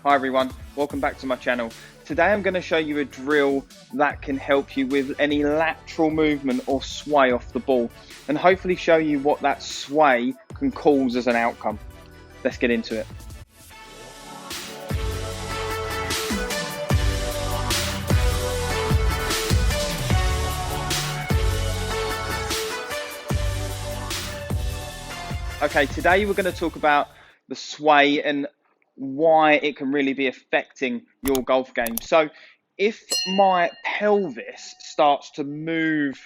Hi everyone, welcome back to my channel. Today I'm going to show you a drill that can help you with any lateral movement or sway off the ball and hopefully show you what that sway can cause as an outcome. Let's get into it. Okay, today we're going to talk about the sway and why it can really be affecting your golf game. So if my pelvis starts to move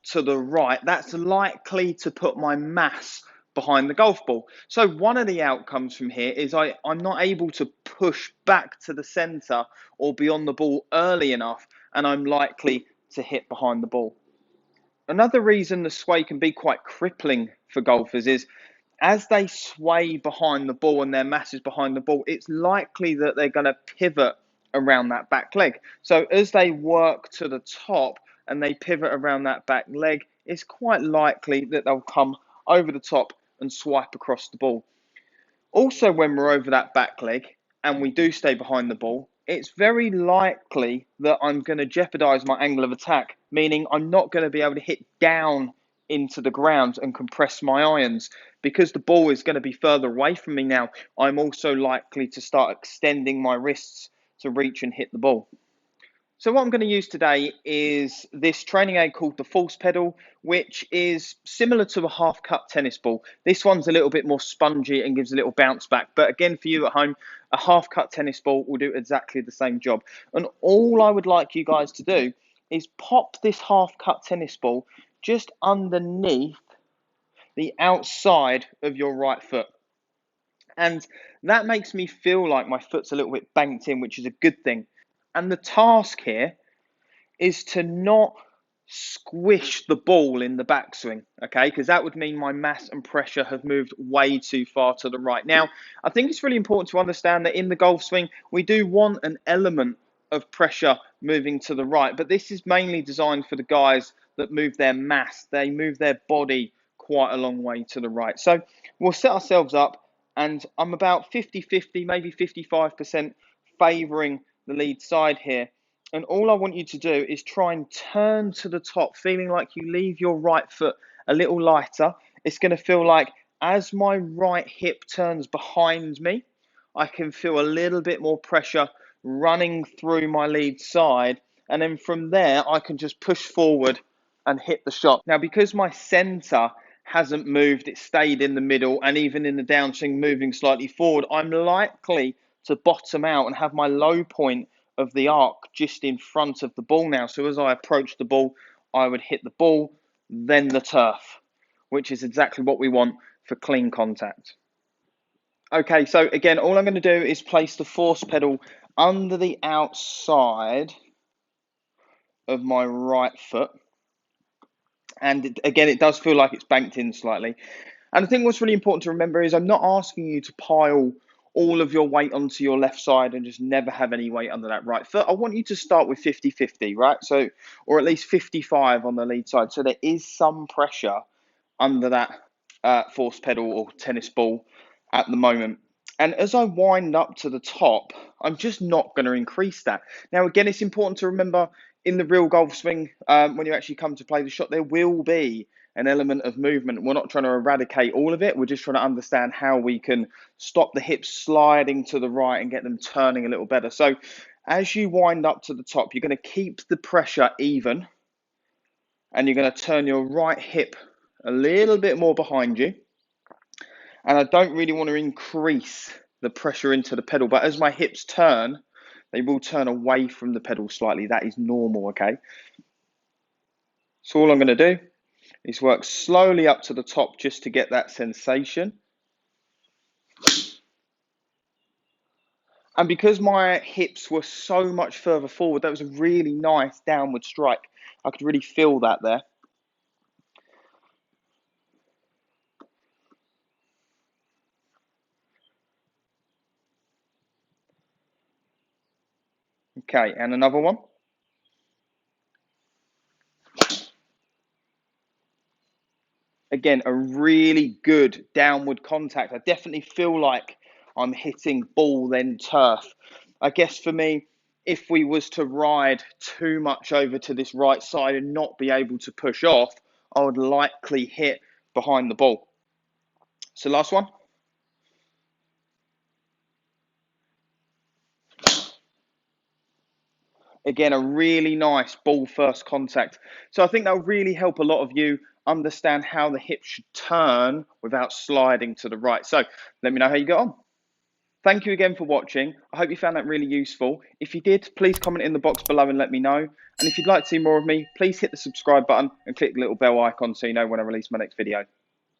to the right, that's likely to put my mass behind the golf ball. So one of the outcomes from here is I'm not able to push back to the center or beyond the ball early enough, and I'm likely to hit behind the ball. Another reason the sway can be quite crippling for golfers is as they sway behind the ball and their mass is behind the ball, it's likely that they're going to pivot around that back leg. So as they work to the top and they pivot around that back leg, it's quite likely that they'll come over the top and swipe across the ball. Also, when we're over that back leg and we do stay behind the ball, it's very likely that I'm going to jeopardize my angle of attack, meaning I'm not going to be able to hit down into the ground and compress my irons. Because the ball is going to be further away from me now, I'm also likely to start extending my wrists to reach and hit the ball. So what I'm going to use today is this training aid called the Force Pedal, which is similar to a half-cut tennis ball. This one's a little bit more spongy and gives a little bounce back. But again, for you at home, a half-cut tennis ball will do exactly the same job. And all I would like you guys to do is pop this half-cut tennis ball just underneath the outside of your right foot. And that makes me feel like my foot's a little bit banked in, which is a good thing. And the task here is to not squish the ball in the backswing, okay? Because that would mean my mass and pressure have moved way too far to the right. Now, I think it's really important to understand that in the golf swing, we do want an element of pressure moving to the right, but this is mainly designed for the guys that move their mass. They move their body quite a long way to the right. So we'll set ourselves up, and I'm about 50-50, maybe 55% favouring the lead side here. And all I want you to do is try and turn to the top, feeling like you leave your right foot a little lighter. It's going to feel like as my right hip turns behind me, I can feel a little bit more pressure running through my lead side. And then from there, I can just push forward and hit the shot. Now, because my center hasn't moved, it stayed in the middle, and even in the downswing moving slightly forward, I'm likely to bottom out and have my low point of the arc just in front of the ball now. So as I approach the ball, I would hit the ball, then the turf, which is exactly what we want for clean contact. Okay, so again, all I'm going to do is place the force pedal under the outside of my right foot. And again, it does feel like it's banked in slightly. And I think what's really important to remember is I'm not asking you to pile all of your weight onto your left side and just never have any weight under that right foot. I want you to start with 50-50, right? So, or at least 55 on the lead side. So there is some pressure under that force pedal or tennis ball at the moment. And as I wind up to the top, I'm just not going to increase that. Now, again, it's important to remember in the real golf swing, when you actually come to play the shot, there will be an element of movement. We're not trying to eradicate all of it. We're just trying to understand how we can stop the hips sliding to the right and get them turning a little better. So as you wind up to the top, you're going to keep the pressure even, and you're going to turn your right hip a little bit more behind you. And I don't really want to increase the pressure into the pedal, but as my hips turn, they will turn away from the pedal slightly. That is normal, okay? So all I'm going to do is work slowly up to the top just to get that sensation. And because my hips were so much further forward, that was a really nice downward strike. I could really feel that there. Okay, and another one. Again, a really good downward contact. I definitely feel like I'm hitting ball then turf. I guess for me, if we was to ride too much over to this right side and not be able to push off, I would likely hit behind the ball. So last one. Again, a really nice ball first contact. So I think that'll really help a lot of you understand how the hip should turn without sliding to the right. So let me know how you get on. Thank you again for watching. I hope you found that really useful. If you did, please comment in the box below and let me know. And if you'd like to see more of me, please hit the subscribe button and click the little bell icon so you know when I release my next video.